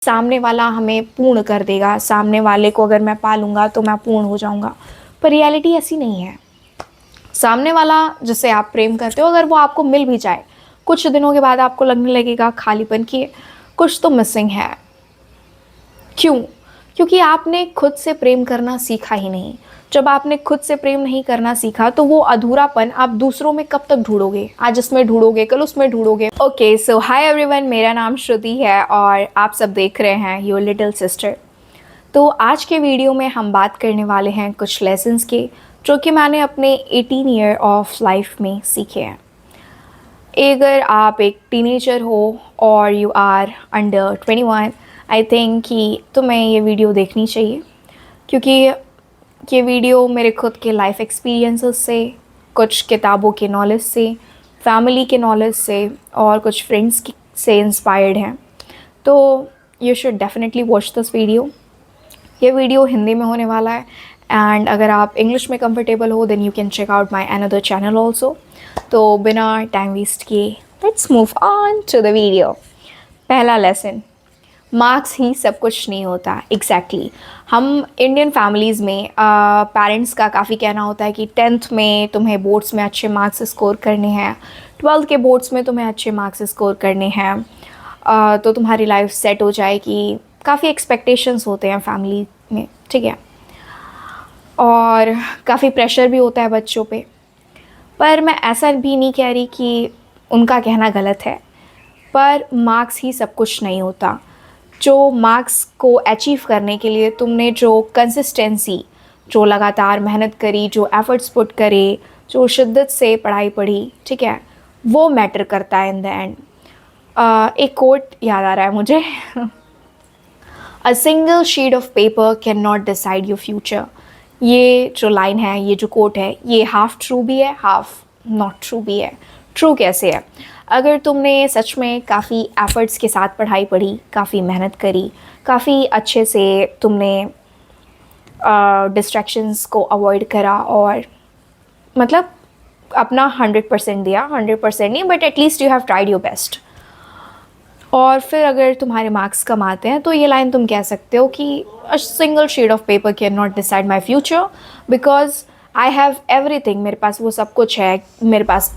सामने वाला हमें पूर्ण कर देगा, सामने वाले को अगर मैं पालूंगा तो मैं पूर्ण हो जाऊंगा। पर रियलिटी ऐसी नहीं है। सामने वाला जिसे आप प्रेम करते हो, अगर वो आपको मिल भी जाए, कुछ दिनों के बाद आपको लगने लगेगा खालीपन कि कुछ तो मिसिंग है। क्यों? क्योंकि आपने खुद से प्रेम करना सीखा ही नहीं। जब आपने खुद से प्रेम नहीं करना सीखा तो वो अधूरापन आप दूसरों में कब तक ढूंढोगे? आज इसमें ढूंढोगे, कल उसमें ढूंढोगे। ओके, सो हाय एवरीवन, मेरा नाम श्रुति है और आप सब देख रहे हैं योर लिटिल सिस्टर। तो आज के वीडियो में हम बात करने वाले हैं कुछ लेसन्स के, जो कि मैंने अपने 18 ईयर ऑफ लाइफ में सीखे हैं। अगर आप एक टीनेजर हो और you are under 21, I think कि तुम्हें ये वीडियो देखनी चाहिए, क्योंकि ये वीडियो मेरे खुद के लाइफ एक्सपीरियंसेस से, कुछ किताबों के नॉलेज से, फैमिली के नॉलेज से और कुछ फ्रेंड्स से इंस्पायर्ड हैं। तो you should definitely watch this video. ये वीडियो हिंदी में होने वाला है एंड अगर आप इंग्लिश में कंफर्टेबल हो then you can check out my another channel also. तो बिना टाइम वेस्ट किए let's move on to the video. पहला लेसन, मार्क्स ही सब कुछ नहीं होता। एग्जैक्टली हम इंडियन फैमिलीज़ में पेरेंट्स का काफ़ी कहना होता है कि 10th में तुम्हें बोर्ड्स में अच्छे मार्क्स स्कोर करने हैं, 12th के बोर्ड्स में तुम्हें अच्छे मार्क्स स्कोर करने हैं, तो तुम्हारी लाइफ सेट हो जाएगी। काफ़ी एक्सपेक्टेशंस होते हैं फैमिली में, ठीक है, और काफ़ी प्रेशर भी होता है बच्चों पे। पर मैं ऐसा भी नहीं कह रही कि उनका कहना गलत है, पर मार्क्स ही सब कुछ नहीं होता। जो मार्क्स को अचीव करने के लिए तुमने जो कंसिस्टेंसी, जो लगातार मेहनत करी, जो एफर्ट्स पुट करे, जो शिद्दत से पढ़ाई पढ़ी, ठीक है, वो मैटर करता है इन द एंड। एक कोट याद आ रहा है मुझे अ single sheet of paper can not decide your future. ये जो लाइन है, ये जो कोट है, ये हाफ ट्रू भी है, हाफ नॉट ट्रू भी है। ट्रू कैसे है? अगर तुमने सच में काफ़ी एफर्ट्स के साथ पढ़ाई पढ़ी, काफ़ी मेहनत करी, काफ़ी अच्छे से तुमने डिस्ट्रैक्शंस को अवॉइड करा और मतलब अपना 100% दिया, 100% नहीं but at least you have tried your best, और फिर अगर तुम्हारे मार्क्स कम आते हैं तो ये लाइन तुम कह सकते हो कि a single sheet of paper can not decide my future because I have everything. मेरे पास वो सब कुछ है। मेरे पास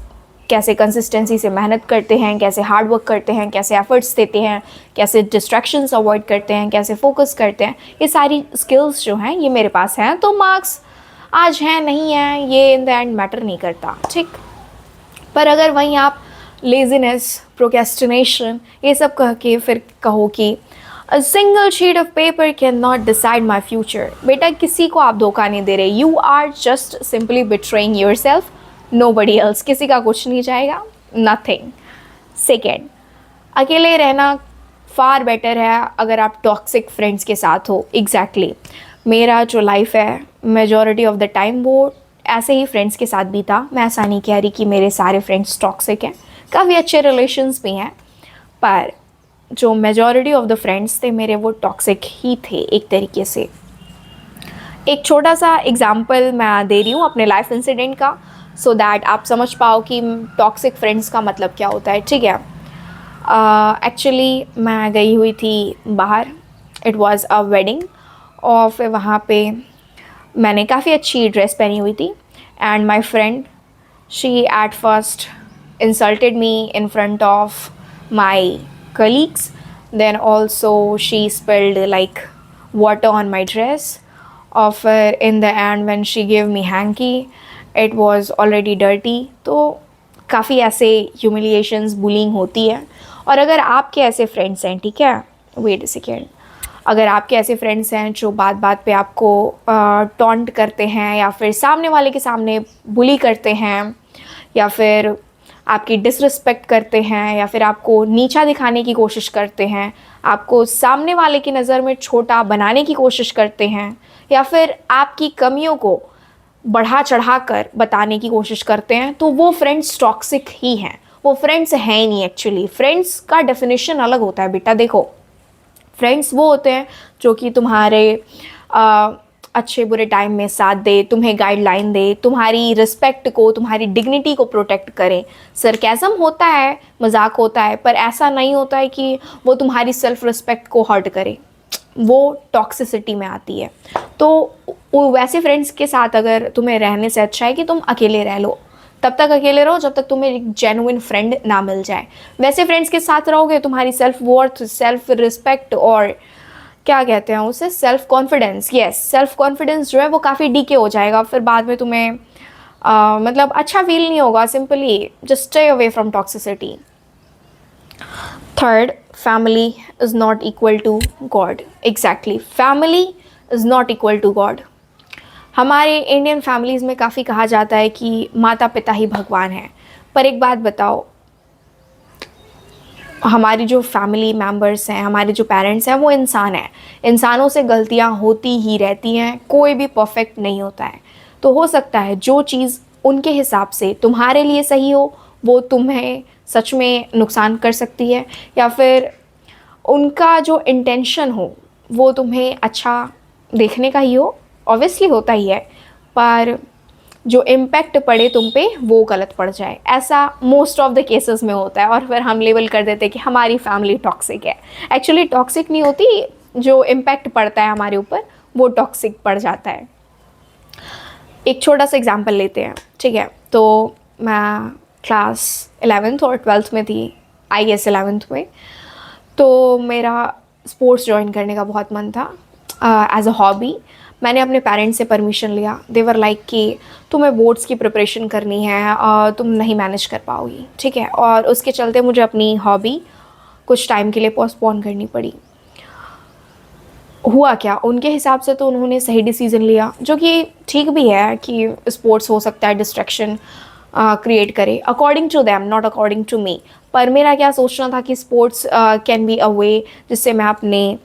कैसे कंसिस्टेंसी से मेहनत करते हैं, कैसे हार्ड वर्क करते हैं, कैसे एफर्ट्स देते हैं, कैसे डिस्ट्रैक्शंस अवॉइड करते हैं, कैसे फोकस करते हैं, ये सारी स्किल्स जो हैं ये मेरे पास हैं। तो मार्क्स आज हैं नहीं हैं ये इन द एंड मैटर नहीं करता, ठीक। पर अगर वहीं आप लेजीनेस, प्रोक्रेस्टिनेशन, ये सब कह के फिर कहो कि a single sheet of paper can not decide my future, बेटा किसी को आप धोखा नहीं दे रहे। You are just simply betraying yourself, nobody else. किसी का कुछ नहीं जाएगा, नथिंग। सेकेंड, अकेले रहना फार बेटर है अगर आप टॉक्सिक फ्रेंड्स के साथ हो। एग्जैक्टली मेरा जो लाइफ है मेजॉरिटी ऑफ द टाइम वो ऐसे ही फ्रेंड्स के साथ बीता। मैं ऐसा नहीं कह रही कि मेरे सारे फ्रेंड्स टॉक्सिक हैं, काफ़ी अच्छे रिलेशंस भी हैं, पर जो मेजॉरिटी ऑफ द फ्रेंड्स थे मेरे वो टॉक्सिक ही थे एक तरीके से। एक छोटा सा एग्जाम्पल मैं दे रही हूँ अपने लाइफ इंसिडेंट का, सो दैट आप समझ पाओ कि टॉक्सिक फ्रेंड्स का मतलब क्या होता है, ठीक है। एक्चुअली मैं गई हुई थी बाहर, इट वाज अ वेडिंग, और फिर वहाँ पे मैंने काफ़ी अच्छी ड्रेस पहनी हुई थी and my friend she at first insulted me in front of my colleagues. Then also she spilled like water on my dress. Or in the end when she gave me hanky, it was already dirty. तो काफ़ी ऐसे humiliations, bullying होती है। और अगर आपके ऐसे friends हैं, ठीक है, वेट अ सेकेंड, अगर आपके ऐसे फ्रेंड्स हैं जो बात बात पे आपको टॉन्ट करते हैं या फिर सामने वाले के सामने बुली करते हैं या फिर आपकी डिसरिस्पेक्ट करते हैं या फिर आपको नीचा दिखाने की कोशिश करते हैं, आपको सामने वाले की नज़र में छोटा बनाने की कोशिश करते हैं या फिर आपकी कमियों को बढ़ा चढ़ा कर बताने की कोशिश करते हैं, तो वो फ्रेंड्स टॉक्सिक ही हैं। वो फ्रेंड्स हैं ही नहीं। एक्चुअली फ्रेंड्स का डेफिनेशन अलग होता है बेटा। देखो, फ्रेंड्स वो होते हैं जो कि तुम्हारे अच्छे बुरे टाइम में साथ दे, तुम्हें गाइडलाइन दे, तुम्हारी रिस्पेक्ट को, तुम्हारी डिग्निटी को प्रोटेक्ट करे। सरकैज़म होता है, मजाक होता है, पर ऐसा नहीं होता है कि वो तुम्हारी सेल्फ रिस्पेक्ट को हर्ट करे, वो टॉक्सिसिटी में आती है। तो वैसे फ्रेंड्स के साथ अगर तुम्हें रहने से अच्छा है कि तुम अकेले रह लो, तब तक अकेले रहो जब तक तुम्हें एक जेन्युइन फ्रेंड ना मिल जाए। वैसे फ्रेंड्स के साथ रहोगे तुम्हारी सेल्फ वर्थ, सेल्फ रिस्पेक्ट और क्या कहते हैं उसे, self confidence, yes, self confidence जो है वो काफ़ी डीके हो जाएगा। फिर बाद में तुम्हें मतलब अच्छा फील नहीं होगा। Simply just stay away from toxicity. Third, family is not equal to God. Exactly, family is not equal to God. हमारे इंडियन फैमिलीज़ में काफ़ी कहा जाता है कि माता पिता ही भगवान हैं, पर एक बात बताओ, हमारी जो फैमिली मेम्बर्स हैं, हमारे जो पेरेंट्स हैं, वो इंसान हैं। इंसानों से गलतियां होती ही रहती हैं, कोई भी परफेक्ट नहीं होता है। तो हो सकता है जो चीज़ उनके हिसाब से तुम्हारे लिए सही हो वो तुम्हें सच में नुकसान कर सकती है, या फिर उनका जो इंटेंशन हो वो तुम्हें अच्छा देखने का ही हो, ऑब्वियसली होता ही है, पर जो इम्पैक्ट पड़े तुम पे वो गलत पड़ जाए। ऐसा मोस्ट ऑफ द केसेस में होता है और फिर हम लेबल कर देते हैं कि हमारी फैमिली टॉक्सिक है। एक्चुअली टॉक्सिक नहीं होती, जो इम्पैक्ट पड़ता है हमारे ऊपर वो टॉक्सिक पड़ जाता है। एक छोटा सा एग्जांपल लेते हैं, ठीक है। तो मैं क्लास 11th और 12th में थी, आई गेस 11th में। तो मेरा स्पोर्ट्स ज्वाइन करने का बहुत मन था एज अ हॉबी। मैंने अपने पेरेंट्स से परमिशन लिया। दे वर लाइक कि तुम्हें बोर्ड्स की प्रिपरेशन करनी है और तुम नहीं मैनेज कर पाओगी, ठीक है। और उसके चलते मुझे अपनी हॉबी कुछ टाइम के लिए पोस्टपोन करनी पड़ी। हुआ क्या, उनके हिसाब से तो उन्होंने सही डिसीज़न लिया, जो कि ठीक भी है कि स्पोर्ट्स हो सकता है डिस्ट्रैक्शन क्रिएट करे, according to them, not according to me. पर मेरा क्या सोचना था कि sports can be a way जिससे मैं अपने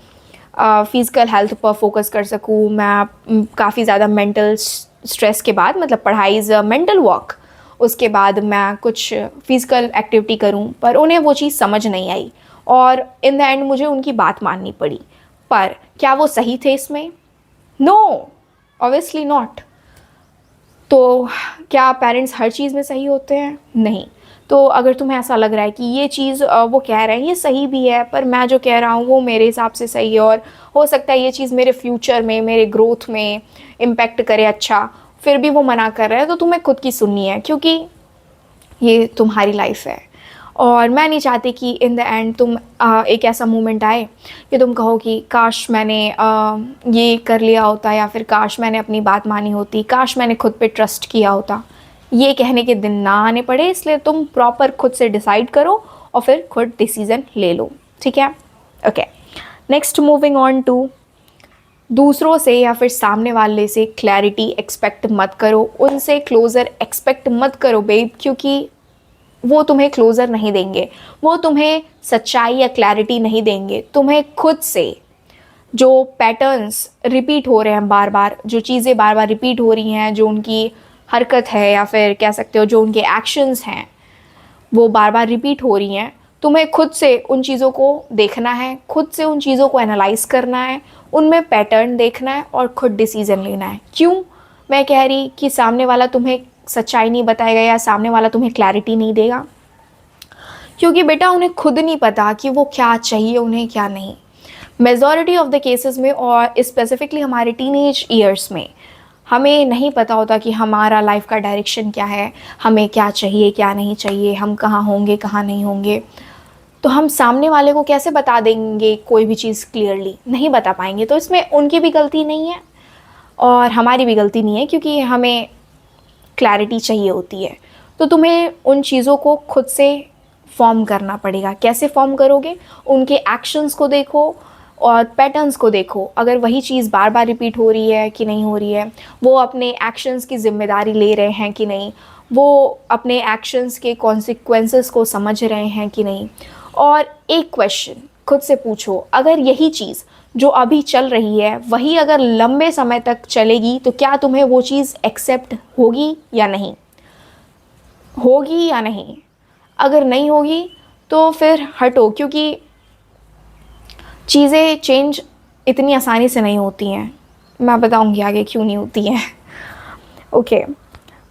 फिज़िकल हेल्थ पर फोकस कर सकूँ। मैं काफ़ी ज़्यादा मेंटल स्ट्रेस के बाद, मतलब पढ़ाई इज़ अ मेंटल वर्क, उसके बाद मैं कुछ फिज़िकल एक्टिविटी करूँ। पर उन्हें वो चीज़ समझ नहीं आई और इन द एंड मुझे उनकी बात माननी पड़ी। पर क्या वो सही थे इसमें? No, obviously not. तो क्या पेरेंट्स हर चीज़ में सही होते हैं? नहीं। तो अगर तुम्हें ऐसा लग रहा है कि ये चीज़ वो कह रहे हैं ये सही भी है, पर मैं जो कह रहा हूँ वो मेरे हिसाब से सही है और हो सकता है ये चीज़ मेरे फ्यूचर में, मेरे ग्रोथ में इम्पेक्ट करे अच्छा, फिर भी वो मना कर रहे हैं, तो तुम्हें खुद की सुननी है, क्योंकि ये तुम्हारी लाइफ है। और मैं नहीं चाहती कि इन द एंड तुम एक ऐसा मोमेंट आए कि तुम कहो कि काश मैंने ये कर लिया होता, या फिर काश मैंने अपनी बात मानी होती, काश मैंने खुद पे ट्रस्ट किया होता। ये कहने के दिन ना आने पड़े, इसलिए तुम प्रॉपर खुद से डिसाइड करो और फिर खुद डिसीज़न ले लो, ठीक है। Okay, next moving on to, दूसरों से या फिर सामने वाले से क्लैरिटी एक्सपेक्ट मत करो, उनसे क्लोज़र एक्सपेक्ट मत करो बेब, क्योंकि वो तुम्हें क्लोज़र नहीं देंगे, वो तुम्हें सच्चाई या क्लैरिटी नहीं देंगे। तुम्हें खुद से जो पैटर्न्स रिपीट हो रहे हैं बार बार, जो चीज़ें बार बार रिपीट हो रही हैं, जो उनकी हरकत है या फिर कह सकते हो जो उनके एक्शंस हैं वो बार बार रिपीट हो रही हैं, तुम्हें खुद से उन चीज़ों को देखना है, खुद से उन चीज़ों को एनालाइज करना है, उनमें पैटर्न देखना है और खुद डिसीज़न लेना है। क्यों मैं कह रही कि सामने वाला तुम्हें सच्चाई नहीं बताएगा या सामने वाला तुम्हें क्लैरिटी नहीं देगा? क्योंकि बेटा उन्हें खुद नहीं पता कि वो क्या चाहिए उन्हें, क्या नहीं। मेजॉरिटी ऑफ द केसेस में और स्पेसिफिकली हमारे टीनेज ईयर्स में हमें नहीं पता होता कि हमारा लाइफ का डायरेक्शन क्या है, हमें क्या चाहिए क्या नहीं चाहिए, हम कहाँ होंगे कहाँ नहीं होंगे। तो हम सामने वाले को कैसे बता देंगे कोई भी चीज़ क्लियरली? नहीं बता पाएंगे। तो इसमें उनकी भी गलती नहीं है और हमारी भी गलती नहीं है, क्योंकि हमें क्लैरिटी चाहिए होती है। तो तुम्हें उन चीज़ों को खुद से फॉर्म करना पड़ेगा। कैसे फॉर्म करोगे? उनके एक्शंस को देखो और पैटर्न्स को देखो। अगर वही चीज़ बार बार रिपीट हो रही है कि नहीं हो रही है, वो अपने एक्शंस की ज़िम्मेदारी ले रहे हैं कि नहीं, वो अपने एक्शंस के कॉन्सिक्वेंसेस को समझ रहे हैं कि नहीं। और एक क्वेश्चन खुद से पूछो, अगर यही चीज़ जो अभी चल रही है वही अगर लंबे समय तक चलेगी तो क्या तुम्हें वो चीज़ एक्सेप्ट होगी या नहीं? होगी या नहीं? अगर नहीं होगी तो फिर हटो, क्योंकि चीज़ें चेंज इतनी आसानी से नहीं होती हैं। मैं बताऊंगी आगे क्यों नहीं होती हैं। ओके,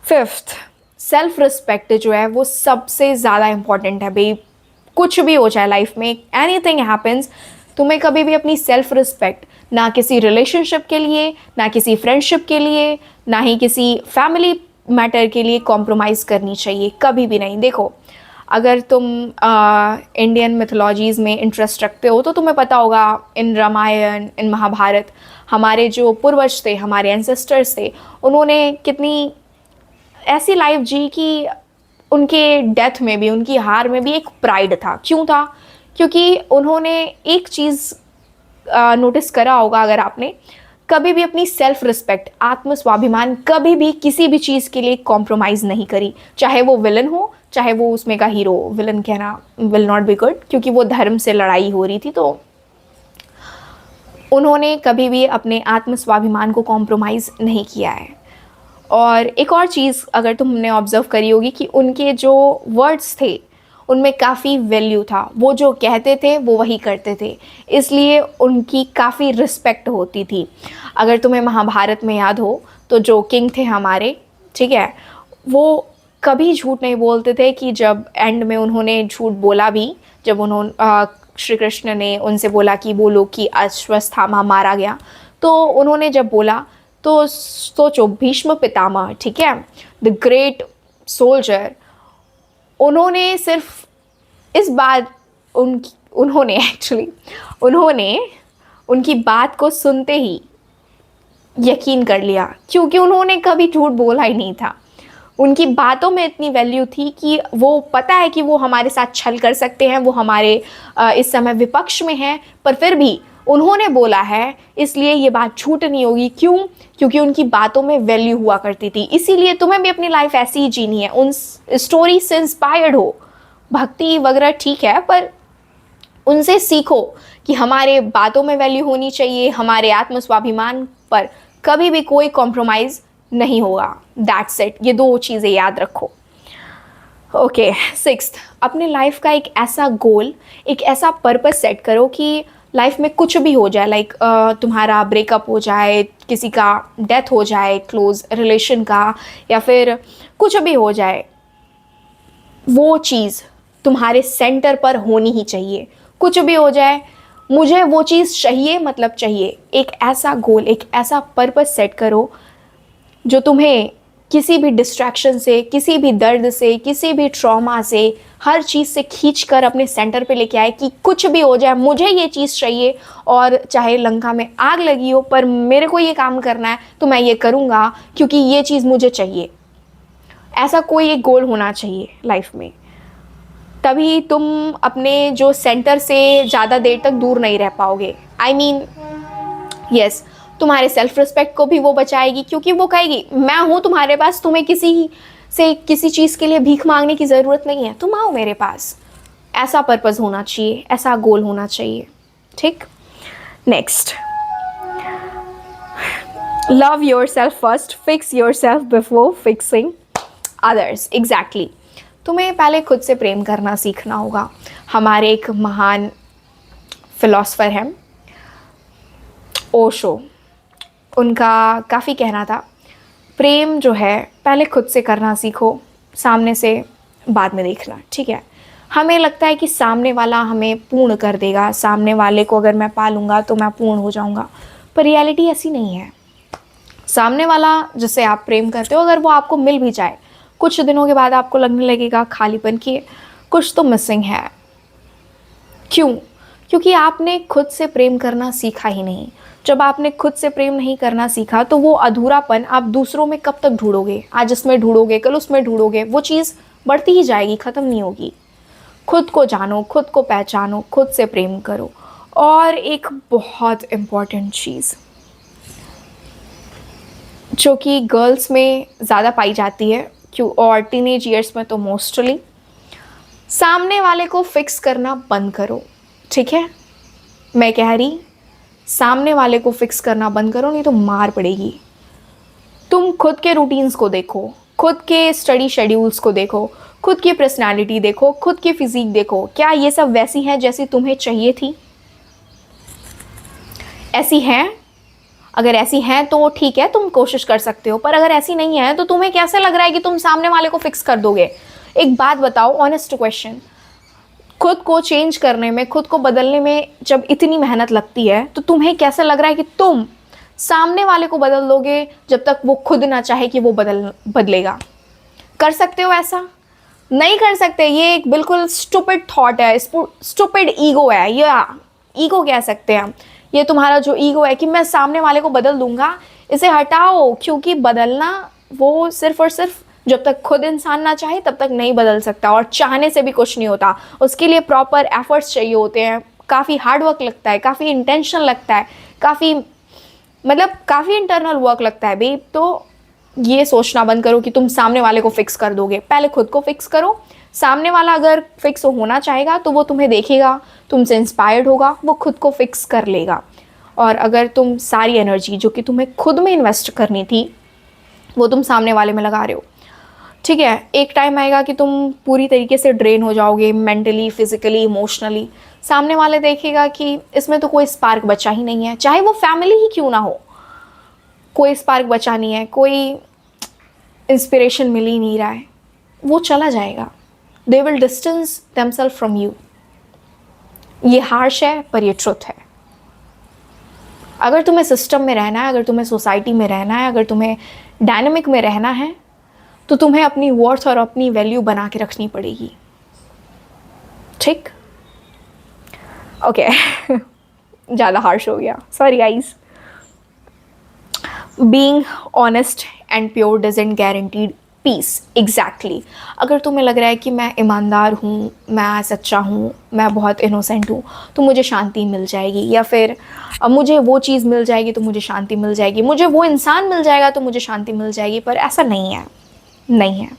फिफ्थ, सेल्फ रिस्पेक्ट जो है वो सबसे ज़्यादा इम्पॉर्टेंट है भाई। कुछ भी हो जाए लाइफ में, एनीथिंग हैपन्स, तुम्हें कभी भी अपनी सेल्फ रिस्पेक्ट, ना किसी रिलेशनशिप के लिए, ना किसी फ्रेंडशिप के लिए, ना ही किसी फैमिली मैटर के लिए कॉम्प्रोमाइज़ करनी चाहिए, कभी भी नहीं। देखो, अगर तुम इंडियन मिथोलॉजीज़ में इंटरेस्ट रखते हो तो तुम्हें पता होगा, इन रामायण, इन महाभारत, हमारे जो पूर्वज थे, हमारे एंसेस्टर्स थे, उन्होंने कितनी ऐसी लाइफ जी कि उनके डेथ में भी, उनकी हार में भी एक प्राइड था। क्यों था? क्योंकि उन्होंने एक चीज़ नोटिस करा होगा अगर आपने, कभी भी अपनी सेल्फ रिस्पेक्ट, आत्म स्वाभिमान, कभी भी किसी भी चीज़ के लिए कॉम्प्रोमाइज़ नहीं करी, चाहे वो विलन हो, चाहे वो उसमें का हीरो। विलन कहना विल नॉट बी गुड, क्योंकि वो धर्म से लड़ाई हो रही थी, तो उन्होंने कभी भी अपने आत्म स्वाभिमान को कॉम्प्रोमाइज़ नहीं किया है। और एक और चीज़ अगर तुमने ऑब्ज़र्व करी होगी कि उनके जो वर्ड्स थे उनमें काफ़ी वैल्यू था, वो जो कहते थे वो वही करते थे, इसलिए उनकी काफ़ी रिस्पेक्ट होती थी। अगर तुम्हें महाभारत में याद हो तो जो किंग थे हमारे, ठीक है, वो कभी झूठ नहीं बोलते थे। कि जब एंड में उन्होंने झूठ बोला भी, जब उन्होंने श्री कृष्ण ने उनसे बोला कि बोलो कि अश्वत्थामा मारा गया, तो उन्होंने जब बोला तो सोचो, भीष्म पितामह, ठीक है, द ग्रेट सोल्जर, उन्होंने सिर्फ इस बात उन्होंने उनकी बात को सुनते ही यकीन कर लिया, क्योंकि उन्होंने कभी झूठ बोला ही नहीं था। उनकी बातों में इतनी वैल्यू थी कि वो पता है कि वो हमारे साथ छल कर सकते हैं, वो हमारे इस समय विपक्ष में हैं, पर फिर भी उन्होंने बोला है, इसलिए ये बात झूठ नहीं होगी। क्यों? क्योंकि उनकी बातों में वैल्यू हुआ करती थी। इसीलिए तुम्हें भी अपनी लाइफ ऐसी ही जीनी है, उन स्टोरी से इंस्पायर्ड हो। भक्ति वगैरह ठीक है, पर उनसे सीखो कि हमारे बातों में वैल्यू होनी चाहिए, हमारे आत्म स्वाभिमान पर कभी भी कोई कॉम्प्रोमाइज़ नहीं होगा। दैट्स इट, ये दो चीज़ें याद रखो। ओके, सिक्स्थ, अपने लाइफ का एक ऐसा गोल, एक ऐसा पर्पस सेट करो कि लाइफ में कुछ भी हो जाए, लाइक तुम्हारा ब्रेकअप हो जाए, किसी का डेथ हो जाए, क्लोज रिलेशन का, या फिर कुछ भी हो जाए, वो चीज़ तुम्हारे सेंटर पर होनी ही चाहिए। कुछ भी हो जाए, मुझे वो चीज़ चाहिए, मतलब चाहिए। एक ऐसा गोल, एक ऐसा पर्पस सेट करो जो तुम्हें किसी भी डिस्ट्रैक्शन से, किसी भी दर्द से, किसी भी ट्रॉमा से, हर चीज़ से खींच कर अपने सेंटर पे लेके आए कि कुछ भी हो जाए, मुझे ये चीज़ चाहिए, और चाहे लंका में आग लगी हो, पर मेरे को ये काम करना है तो मैं ये करूँगा, क्योंकि ये चीज़ मुझे चाहिए। ऐसा कोई एक गोल होना चाहिए लाइफ में, तभी तुम अपने जो सेंटर से ज़्यादा देर तक दूर नहीं रह पाओगे। आई मीन यस, तुम्हारे सेल्फ रिस्पेक्ट को भी वो बचाएगी, क्योंकि वो कहेगी मैं हूँ तुम्हारे पास, तुम्हें किसी से किसी चीज़ के लिए भीख मांगने की ज़रूरत नहीं है, तुम आओ मेरे पास। ऐसा पर्पस होना चाहिए, ऐसा गोल होना चाहिए, ठीक। Next, love your self first, fix your self before fixing others. Exactly, तुम्हें पहले खुद से प्रेम करना सीखना होगा। हमारे एक महान फिलोसफर हैं ओशो, उनका काफ़ी कहना था, प्रेम जो है पहले खुद से करना सीखो, सामने से बाद में देखना, ठीक है। हमें लगता है कि सामने वाला हमें पूर्ण कर देगा, सामने वाले को अगर मैं पालूंगा तो मैं पूर्ण हो जाऊंगा, पर रियलिटी ऐसी नहीं है। सामने वाला जिससे आप प्रेम करते हो, अगर वो आपको मिल भी जाए, कुछ दिनों के बाद आपको लगने लगेगा खालीपन की कुछ तो मिसिंग है। क्यों? क्योंकि आपने खुद से प्रेम करना सीखा ही नहीं। जब आपने खुद से प्रेम नहीं करना सीखा तो वो अधूरापन आप दूसरों में कब तक ढूंढोगे? आज इसमें ढूंढोगे, कल उसमें ढूंढोगे, वो चीज़ बढ़ती ही जाएगी, ख़त्म नहीं होगी। खुद को जानो, खुद को पहचानो, खुद से प्रेम करो। और एक बहुत इम्पॉर्टेंट चीज़ जो कि गर्ल्स में ज़्यादा पाई जाती है, क्यों, और टीनेज ईयर्स में तो मोस्टली, सामने वाले को फिक्स करना बंद करो, ठीक है। मैं कह रही, सामने वाले को फिक्स करना बंद करो, नहीं तो मार पड़ेगी। तुम खुद के रूटीन्स को देखो, खुद के स्टडी शेड्यूल्स को देखो, खुद की पर्सनालिटी देखो, खुद की फिजिक देखो, क्या ये सब वैसी हैं जैसी तुम्हें चाहिए थी? ऐसी हैं? अगर ऐसी हैं तो ठीक है, तुम कोशिश कर सकते हो, पर अगर ऐसी नहीं है तो तुम्हें कैसे लग रहा है कि तुम सामने वाले को फिक्स कर दोगे? एक बात बताओ, ऑनेस्ट क्वेश्चन, खुद को चेंज करने में, खुद को बदलने में जब इतनी मेहनत लगती है तो तुम्हें कैसे लग रहा है कि तुम सामने वाले को बदल दोगे जब तक वो खुद ना चाहे कि वो बदलेगा? कर सकते हो ऐसा? नहीं कर सकते। ये एक बिल्कुल स्टूपिड थॉट है, स्टूपिड ईगो है, या ईगो कह सकते हैं हम। ये तुम्हारा जो ईगो है कि मैं सामने वाले को बदल दूंगा, इसे हटाओ, क्योंकि बदलना वो सिर्फ और सिर्फ जब तक खुद इंसान ना चाहे तब तक नहीं बदल सकता, और चाहने से भी कुछ नहीं होता। उसके लिए प्रॉपर एफर्ट्स चाहिए होते हैं, काफ़ी हार्ड वर्क लगता है, काफ़ी इंटेंशन लगता है, काफ़ी इंटरनल वर्क लगता है भी। तो ये सोचना बंद करो कि तुम सामने वाले को फिक्स कर दोगे, पहले खुद को फिक्स करो। सामने वाला अगर फिक्स होना चाहेगा तो वो तुम्हें देखेगा, तुमसे इंस्पायर्ड होगा, वो खुद को फिक्स कर लेगा। और अगर तुम सारी एनर्जी जो कि तुम्हें खुद में इन्वेस्ट करनी थी वो तुम सामने वाले में लगा रहे हो, ठीक है, एक टाइम आएगा कि तुम पूरी तरीके से ड्रेन हो जाओगे, मेंटली, फिजिकली, इमोशनली। सामने वाले देखेगा कि इसमें तो कोई स्पार्क बचा ही नहीं है, चाहे वो फैमिली ही क्यों ना हो, कोई स्पार्क बचा नहीं है, कोई इंस्पिरेशन मिल ही नहीं रहा है, वो चला जाएगा। They will distance themselves from you. ये हार्श है पर ये ट्रुथ है। अगर तुम्हें सिस्टम में रहना है, अगर तुम्हें सोसाइटी में रहना है, अगर तुम्हें डायनेमिक में रहना है, तो तुम्हें अपनी वर्थ और अपनी वैल्यू बना के रखनी पड़ेगी, ठीक? ओके ज़्यादा हार्श हो गया, sorry guys. Being honest and pure doesn't guaranteed peace. Exactly. अगर तुम्हें लग रहा है कि मैं ईमानदार हूँ, मैं सच्चा हूँ, मैं बहुत इनोसेंट हूँ, तो मुझे शांति मिल जाएगी, या फिर मुझे वो चीज़ मिल जाएगी तो मुझे शांति मिल जाएगी, मुझे वो इंसान मिल जाएगा तो मुझे शांति मिल जाएगी, पर ऐसा नहीं है, नहीं है।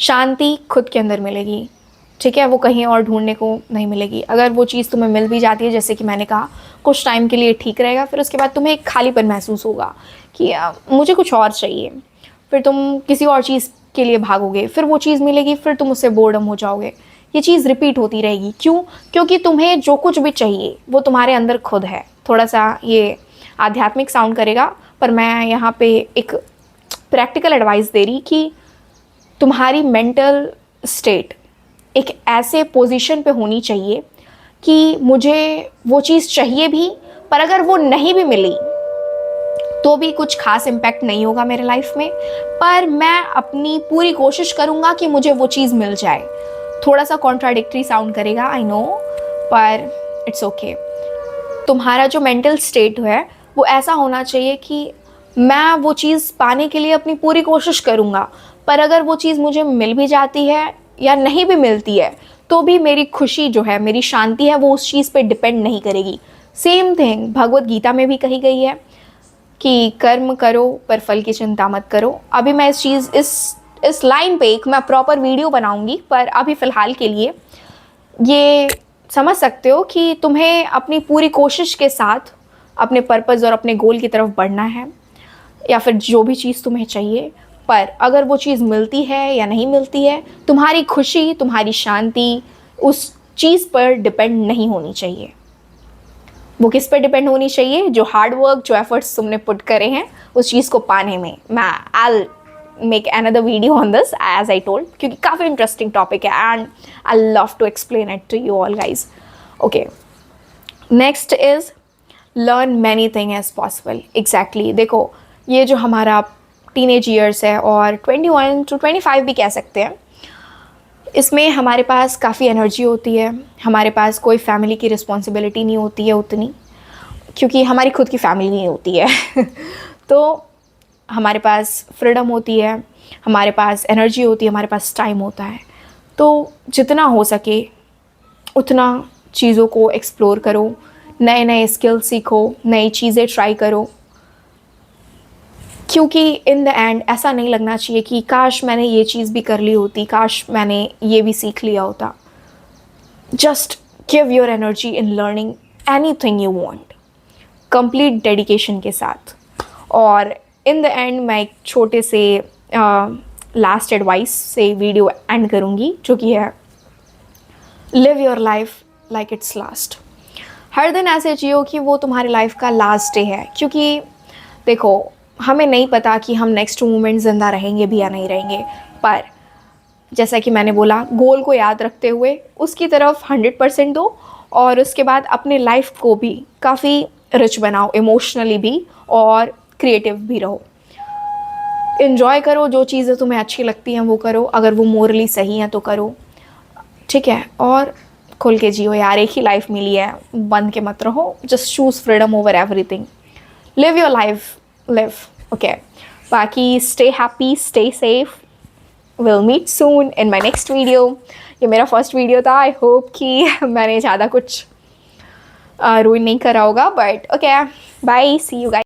शांति खुद के अंदर मिलेगी, ठीक है, वो कहीं और ढूंढने को नहीं मिलेगी। अगर वो चीज़ तुम्हें मिल भी जाती है, जैसे कि मैंने कहा, कुछ टाइम के लिए ठीक रहेगा, फिर उसके बाद तुम्हें एक खालीपन महसूस होगा कि मुझे कुछ और चाहिए, फिर तुम किसी और चीज़ के लिए भागोगे, फिर वो चीज़ मिलेगी, फिर तुम उससे बोर्डम हो जाओगे। ये चीज़ रिपीट होती रहेगी। क्यों? क्योंकि तुम्हें जो कुछ भी चाहिए वो तुम्हारे अंदर खुद है। थोड़ा सा ये आध्यात्मिक साउंड करेगा, पर मैं यहाँ पे एक प्रैक्टिकल एडवाइस दे रही कि तुम्हारी मेंटल स्टेट एक ऐसे पोजीशन पे होनी चाहिए कि मुझे वो चीज़ चाहिए भी, पर अगर वो नहीं भी मिली तो भी कुछ खास इम्पैक्ट नहीं होगा मेरे लाइफ में, पर मैं अपनी पूरी कोशिश करूँगा कि मुझे वो चीज़ मिल जाए। थोड़ा सा कॉन्ट्राडिक्टरी साउंड करेगा, आई नो, पर इट्स ओके। तुम्हारा जो मेंटल स्टेट है वो ऐसा होना चाहिए कि मैं वो चीज़ पाने के लिए अपनी पूरी कोशिश करूँगा, पर अगर वो चीज़ मुझे मिल भी जाती है या नहीं भी मिलती है तो भी मेरी खुशी जो है, मेरी शांति है, वो उस चीज़ पे डिपेंड नहीं करेगी। सेम थिंग भगवत गीता में भी कही गई है कि कर्म करो पर फल की चिंता मत करो। अभी मैं इस लाइन पे एक मैं प्रॉपर वीडियो बनाऊंगी, पर अभी फ़िलहाल के लिए ये समझ सकते हो कि तुम्हें अपनी पूरी कोशिश के साथ अपने पर्पज़ और अपने गोल की तरफ बढ़ना है, या फिर जो भी चीज़ तुम्हें चाहिए, पर अगर वो चीज़ मिलती है या नहीं मिलती है, तुम्हारी खुशी, तुम्हारी शांति उस चीज़ पर डिपेंड नहीं होनी चाहिए। वो किस पर डिपेंड होनी चाहिए? जो हार्ड वर्क, जो एफर्ट्स तुमने पुट करे हैं उस चीज़ को पाने में। मैं I make another video on this as I told, क्योंकि काफ़ी इंटरेस्टिंग टॉपिक है and I love to explain it to you all guys. Okay, next is learn many thing as possible. Exactly. देखो, ये जो हमारा टीनेज ईयर्स है और 21 to 25 भी कह सकते हैं, इसमें हमारे पास काफ़ी एनर्जी होती है, हमारे पास कोई फैमिली की रिस्पॉन्सिबिलिटी नहीं होती है उतनी, क्योंकि हमारी खुद की फैमिली नहीं होती है तो हमारे पास फ्रीडम होती है, हमारे पास एनर्जी होती है, हमारे पास टाइम होता है। तो जितना हो सके उतना चीज़ों को एक्सप्लोर करो, नए नए स्किल सीखो, नई चीज़ें ट्राई करो, क्योंकि इन द एंड ऐसा नहीं लगना चाहिए कि काश मैंने ये चीज़ भी कर ली होती, काश मैंने ये भी सीख लिया होता। Just give your energy in learning anything you want, complete dedication के साथ। और इन द एंड मैं एक छोटे से लास्ट एडवाइस से वीडियो एंड करूँगी, जो कि है live your life like it's last. हर दिन ऐसे जियो कि वो तुम्हारी लाइफ का लास्ट डे है, क्योंकि देखो, हमें नहीं पता कि हम नेक्स्ट मोमेंट ज़िंदा रहेंगे भी या नहीं रहेंगे, पर जैसा कि मैंने बोला, गोल को याद रखते हुए उसकी तरफ 100% दो, और उसके बाद अपने लाइफ को भी काफ़ी रिच बनाओ, इमोशनली भी और क्रिएटिव भी रहो। इन्जॉय करो, जो चीज़ें तुम्हें अच्छी लगती हैं वो करो, अगर वो मोरली सही हैं तो करो, ठीक है। और खुल के जियो यार, एक ही लाइफ मिली है, बंद के मत रहो। Just choose freedom over everything, live your life, live, okay. बाकी stay happy, stay safe, will meet soon in my next video. ये मेरा फर्स्ट वीडियो था, आई होप कि मैंने ज़्यादा कुछ रुइन नहीं करा होगा, but okay, bye, see you guys.